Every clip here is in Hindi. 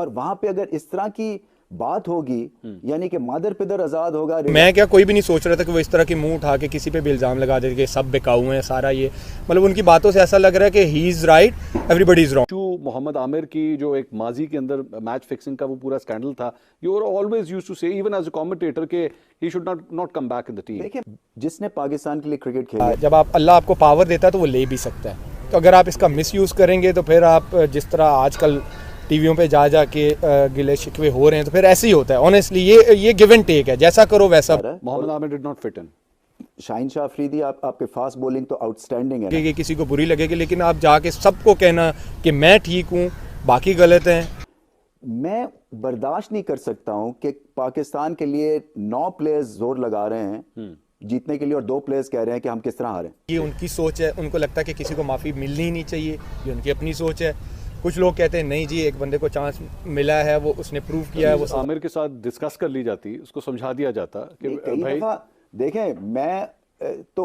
और वहां पे अगर इस तरह की बात होगी, यानी कि मादर पिदर आजाद होगा। मैं क्या कोई भी नहीं सोच रहा था कि वो इस तरह की मुंह उठा के किसी पे भी इल्ज़ाम लगा देते कि सब बेकाऊ हैं सारा, ये मतलब उनकी बातों से ऐसा लग रहा है कि he is right everybody is wrong. Mohammad Amir की जो एक माजी के अंदर मैच फिक्सिंग का वो पूरा स्कैंडल था, you are always used to say even as a commentator के he should not come back in the team. देखिए, जिसने पाकिस्तान के लिए क्रिकेट खेला, जब आप अल्लाह आपको पावर देता है तो वो ले भी सकता है, तो अगर आप इसका मिसयूज़ करेंगे तो फिर आप जिस तरह आजकल टीवियों पे जा के गिले शिकवे हो रहे हैं तो फिर ऐसे ही होता है। ऑनेस्टली ये गिव एंड टेक है, जैसा करो वैसा। Mohammad Amir did not fit in. Shaheen Shah Afridi, आपके फास्ट बॉलिंग तो आउटस्टैंडिंग है कि किसी को बुरी लगेगी, लेकिन आप जाके सबको कहना कि मैं ठीक हूँ बाकी गलत हैं। मैं बर्दाश्त नहीं कर सकता हूं कि पाकिस्तान के लिए 9 प्लेयर्स जोर लगा रहे हैं जीतने के लिए और 2 प्लेयर्स कह रहे हैं कि हम किस तरह हारें। ये उनकी सोच है, उनको लगता है कि किसी को माफ़ी मिलनी ही नहीं चाहिए, ये उनकी अपनी सोच है। कुछ लोग कहते हैं नहीं जी, एक बंदे को चांस मिला है, वो उसने प्रूव किया है। वो आमिर के साथ डिस्कस कर ली जाती, उसको समझा दिया जाता कि भाई देखें, मैं तो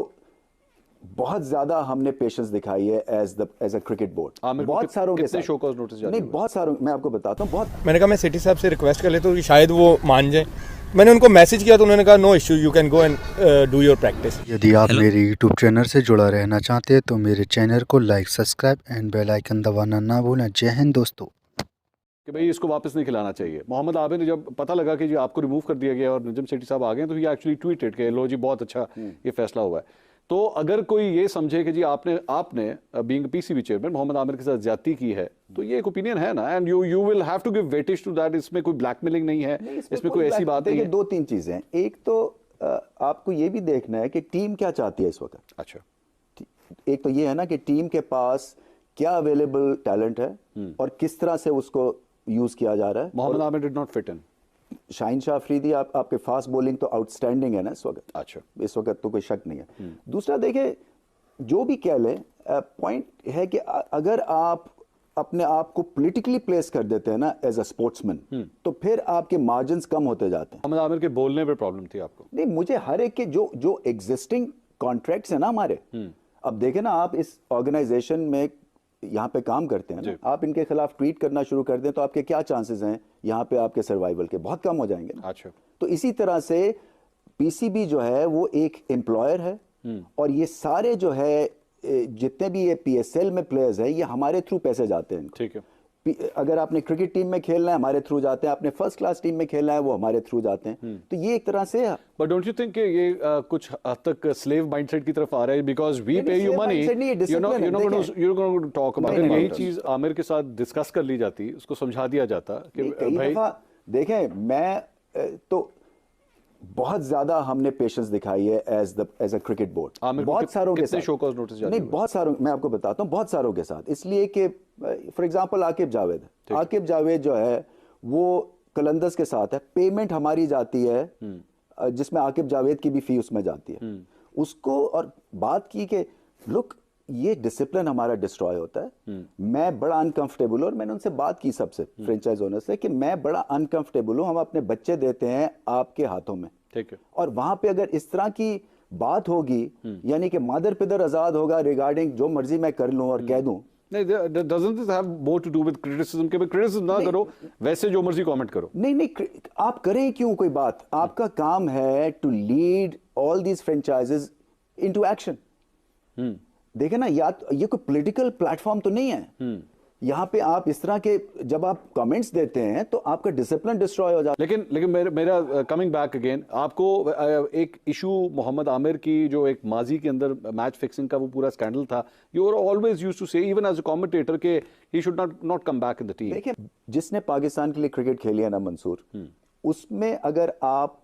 बहुत ज्यादा हमने पेशेंस दिखाई है एज अ क्रिकेट बोर्ड। बहुत सारों के साथ शो कॉज नोटिस नहीं, बहुत सारों, मैं आपको बताता हूँ। बहुत मैंने कहा मैं सिटी साहब से रिक्वेस्ट कर लेता हूँ कि शायद वो मान जाए। मैंने उनको मैसेज किया तो उन्होंने कहा no issue, you can go and do your practice. यदि आप मेरे यूट्यूब चैनल से जुड़ा रहना चाहते हैं तो मेरे चैनल को like, subscribe and bell icon दबाना ना भूलें। जय हिंद दोस्तों। कि भाई इसको वापस नहीं खिलाना चाहिए। मोहम्मद आमिर ने जब पता लगा कि जी आपको रिमूव कर दिया गया और नजम सेठी साहब आ गए, तो ये एक्चुअली ट्वीटेड कि लो जी बहुत अच्छा ये फैसला हुआ है। तो अगर कोई ये समझे कि जी आपने being PCB chairman Mohammad Amir के साथ ज्यादती की है, तो ये एक ओपिनियन है ना, and you will have to give weightage to that. इसमें कोई ब्लैकमेलिंग नहीं है, इसमें कोई ऐसी बात नहीं है। 2-3 चीजें हैं। एक तो आपको ये भी देखना है कि टीम क्या चाहती है इस वक्त। अच्छा, एक तो ये है ना कि टीम के पास क्या अवेलेबल टैलेंट है और किस तरह से उसको यूज किया जा रहा है। Mohammad Amir did not fit in. Shaheen Shah Afridi, आपके फास्ट बॉलिंग तो आउटस्टैंडिंग है ना इस वक्त। अच्छा, इस वक्त तो कोई शक नहीं है। दूसरा, देखिए, जो भी कह लें, पॉइंट है कि अगर आप अपने आप को पॉलिटिकली प्लेस कर देते हैं ना एज अ स्पोर्ट्समैन, तो फिर आपके मार्जिन्स कम होते जाते हैं। मोहम्मद आमिर के बोलने पे प्रॉब्लम थी आपको? नहीं, मुझे हर एक के जो एग्जिस्टिंग कॉन्ट्रैक्ट्स है ना हमारे, अब देखें ना, आप इस ऑर्गेनाइजेशन में यहाँ पे काम करते हैं ना, आप इनके खिलाफ ट्वीट करना शुरू कर दें तो आपके क्या चांसेस हैं यहाँ पे आपके सर्वाइवल के? बहुत कम हो जाएंगे ना। अच्छा, तो इसी तरह से पीसीबी जो है वो एक एम्प्लॉयर है, और ये सारे जो है जितने भी ये पीएसएल में प्लेयर्स हैं, ये हमारे थ्रू पैसे जाते हैं। ठीक है। अगर आपने क्रिकेट टीम में खेलना है हमारे थ्रू जाते हैं, आपने फर्स्ट क्लास टीम में खेलना है वो हमारे थ्रू जाते हैं। तो ये एक तरह से, बट डोंट यू थिंक कि ये कुछ हद तक स्लेव माइंडसेट की तरफ आ रहा है? बिकॉज वी पे you money, you know talk about. यही चीज आमिर के साथ डिस्कस कर ली जाती, उसको समझा दिया जाता कि भाई देखें, मैं तो बहुत ज्यादा हमने पेशेंस दिखाई है एज अ क्रिकेट बोर्ड। बहुत सारों के साथ शो कॉज नोटिस नहीं, बहुत सारों, मैं आपको बताता हूँ, बहुत सारों के साथ। इसलिए कि फॉर एग्जांपल आकिब जावेद जो है वो कलंदर्स के साथ है, पेमेंट हमारी जाती है जिसमें आकिब जावेद की भी फी उसमें जाती है उसको। और बात की कि लुक, ये डिसिप्लिन हमारा डिस्ट्रॉय होता है। मैं बड़ा अनकंफर्टेबल हूं, और मैंने उनसे बात की सबसे फ्रेंचाइज ओनर से कि मैं बड़ा अनकंफर्टेबल हूं, हम अपने बच्चे देते हैं आपके हाथों में। ठीक है। और वहां पे अगर इस तरह की बात होगी, यानी कि मादर पिदर आजाद होगा रिगार्डिंग जो मर्जी मैं कर लूं और कह दूं, नहीं, doesn't this have more to do with criticism? के क्रिटिसिज्म ना करो, वैसे जो मर्जी कमेंट करो। नहीं, आप करें क्यों कोई बात? आपका काम है to lead all these franchises into action. देखे ना, या ये कोई पॉलिटिकल प्लेटफॉर्म तो नहीं है। यहाँ पे आप इस तरह के जब आप कमेंट्स देते हैं तो आपका डिसिप्लिन डिस्ट्रॉय हो जाता है। लेकिन मेरा कमिंग बैक अगेन, आपको एक इशू मोहम्मद आमिर की जो एक माजी के अंदर मैच फिक्सिंग का वो पूरा स्कैंडल था, you are always used to say even as a commentator के he should not come back in the team. देखिए, जिसने पाकिस्तान के लिए क्रिकेट खेली है ना मंसूर, उसमें अगर आप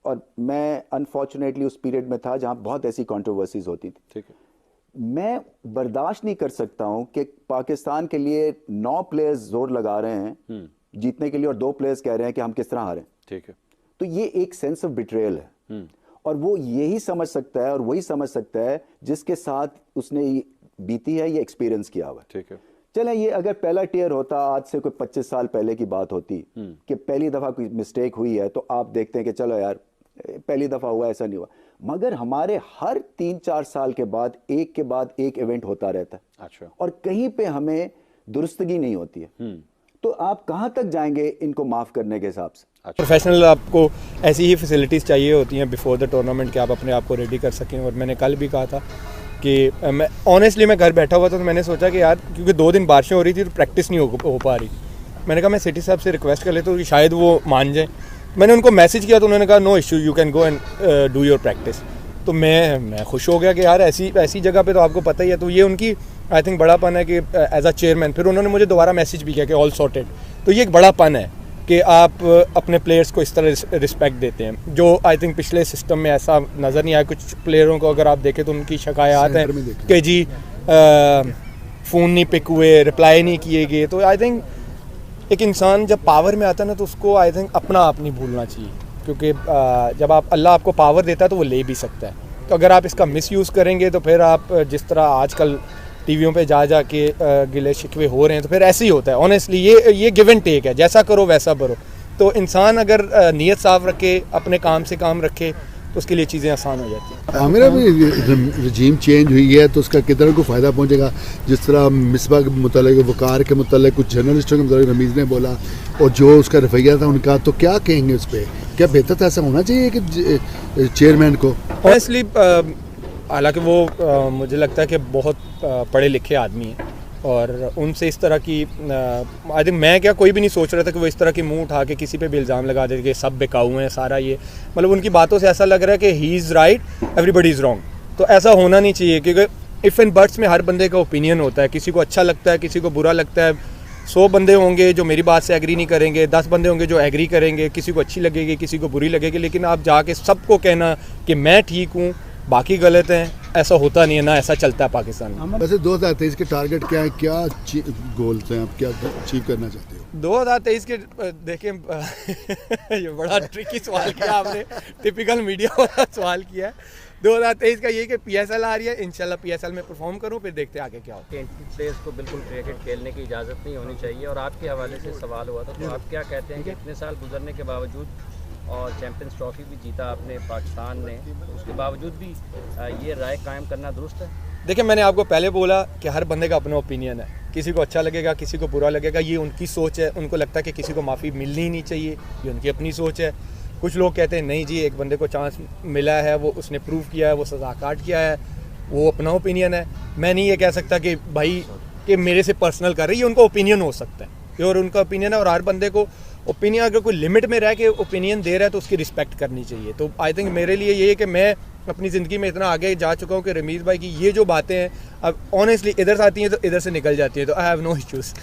और मैं अनफॉर्चुनेटली उस पीरियड में था जहां बहुत ऐसी कंट्रोवर्सीज होती थी। ठीक है। मैं बर्दाश्त नहीं कर सकता हूं कि पाकिस्तान के लिए 9 प्लेयर्स जोर लगा रहे हैं जीतने के लिए और 2 प्लेयर्स कह रहे हैं कि हम किस तरह हारें। ठीक है। तो ये एक सेंस ऑफ बिट्रेयल है, और वो यही समझ सकता है और वही समझ सकता है जिसके साथ उसने बीती है, ये एक्सपीरियंस किया हुआ है। ठीक है। चले, ये अगर पहला टीयर होता, आज से कोई 25 साल पहले की बात होती कि पहली दफा कोई मिस्टेक हुई है, तो आप देखते हैं कि चलो यार पहली दफा हुआ, ऐसा नहीं हुआ। मगर हमारे हर 3-4 साल के बाद एक इवेंट होता रहता है। अच्छा। और कहीं पे हमें दुरुस्तगी नहीं होती है। तो आप कहाँ तक जाएंगे इनको माफ़ करने के हिसाब से? प्रोफेशनल आपको ऐसी ही फैसिलिटीज़ चाहिए होती हैं बिफोर द टूर्नामेंट कि आप अपने आप को रेडी कर सकें। और मैंने कल भी कहा था कि मैं ऑनेस्टली मैं घर बैठा हुआ था तो मैंने सोचा कि यार क्योंकि 2 दिन बारिशें हो रही थी तो प्रैक्टिस नहीं हो पा रही। मैंने कहा मैं सिटी साहब से रिक्वेस्ट कर लेता हूँ कि शायद वो मान जाएँ। मैंने उनको मैसेज किया तो उन्होंने कहा no issue, you can go and do your practice. तो मैं खुश हो गया कि यार ऐसी जगह पे तो आपको पता ही है। तो ये उनकी आई थिंक बड़ापन है कि एज अ चेयरमैन फिर उन्होंने मुझे दोबारा मैसेज भी किया कि ऑल सॉर्टेड। तो ये एक बड़ापन है कि आप अपने प्लेयर्स को इस तरह रिस्पेक्ट देते हैं, जो आई थिंक पिछले सिस्टम में ऐसा नज़र नहीं आया। कुछ प्लेयरों को अगर आप देखें तो उनकी शिकायत है कि जी फ़ोन नहीं पिक हुए, रिप्लाई नहीं किए गए। तो आई थिंक एक इंसान जब पावर में आता है ना तो उसको आई थिंक अपना आप नहीं भूलना चाहिए, क्योंकि जब अल्लाह आपको पावर देता है तो वो ले भी सकता है। तो अगर आप इसका मिसयूज़ करेंगे तो फिर आप जिस तरह आजकल टीवियों पे जा के गिले शिकवे हो रहे हैं तो फिर ऐसे ही होता है। ऑनेस्टली ये गिव एंड टेक है, जैसा करो वैसा भरो। तो इंसान अगर नीयत साफ रखे, अपने काम से काम रखे तो उसके लिए चीज़ें आसान हो जाती हैं। मेरा भी रजीम चेंज हुई है तो उसका किधर को फ़ायदा पहुंचेगा। जिस तरह मिसबा के मुतालिक, वकार के मुतालिक, कुछ जर्नलिस्टों के मुतालिक रमीज़ ने बोला और जो उसका रवैया था उनका, तो क्या कहेंगे उस पर? क्या बेहतर था, ऐसा होना चाहिए कि चेयरमैन को? ऑनेस्टली हालांकि वो मुझे लगता है कि बहुत पढ़े लिखे आदमी हैं और उनसे इस तरह की आई थिंक मैं क्या कोई भी नहीं सोच रहा था कि वो इस तरह की मुंह उठा के किसी पे भी इल्ज़ाम लगा देते कि सब बेकाऊ हैं सारा। ये मतलब उनकी बातों से ऐसा लग रहा है कि he is right everybody is wrong. तो ऐसा होना नहीं चाहिए, क्योंकि इफ़ एंड बट्स में हर बंदे का ओपिनियन होता है। किसी को अच्छा लगता है, किसी को बुरा लगता है। 100 बंदे होंगे जो मेरी बात से एग्री नहीं करेंगे, 10 बंदे होंगे जो एग्री करेंगे। किसी को अच्छी लगेगी, किसी को बुरी लगेगी। लेकिन आप जाके सबको कहना कि मैं ठीक हूँ बाकी गलत हैं, ऐसा होता नहीं है, ना ऐसा चलता है पाकिस्तान में। वैसे 2023 के टारगेट क्या है, क्या गोल्स हैं, आप क्या अचीव करना चाहते हो? 2023 के देखें ये बड़ा ट्रिकी सवाल किया आपने, टिपिकल मीडिया वाला सवाल किया है। 2023 का ये कि PSL आ रही है, इंशाल्लाह PSL में परफॉर्म करूँ, फिर देखते हैं आगे क्या होता है। प्लेयर्स को बिल्कुल क्रिकेट खेलने की इजाज़त नहीं होनी चाहिए। और आपके हवाले से सवाल हुआ था, तो आप क्या कहते हैं कि इतने साल गुजरने के बावजूद और चैम्पियंस ट्रॉफी भी जीता आपने पाकिस्तान ने, तो उसके बावजूद भी ये राय कायम करना दुरुस्त है? देखिए, मैंने आपको पहले बोला कि हर बंदे का अपना ओपिनियन है। किसी को अच्छा लगेगा, किसी को बुरा लगेगा, ये उनकी सोच है। उनको लगता है कि किसी को माफ़ी मिलनी ही नहीं चाहिए, ये उनकी अपनी सोच है। कुछ लोग कहते हैं नहीं जी, एक बंदे को चांस मिला है, वो उसने प्रूव किया है, वो सज़ा काट किया है, वो अपना ओपिनियन है। मैं नहीं ये कह सकता कि भाई कि मेरे से पर्सनल कर रही है, उनका ओपिनियन हो सकता है और उनका ओपिनियन है। और हर बंदे को ओपिनियन अगर कोई लिमिट में रह के ओपिनियन दे रहा है तो उसकी रिस्पेक्ट करनी चाहिए। तो आई थिंक मेरे लिए ये है कि मैं अपनी ज़िंदगी में इतना आगे जा चुका हूँ कि रमीज़ भाई की ये जो बातें हैं अब ऑनेस्टली इधर से आती हैं तो इधर से निकल जाती हैं, तो आई हैव नो इश्यूज़।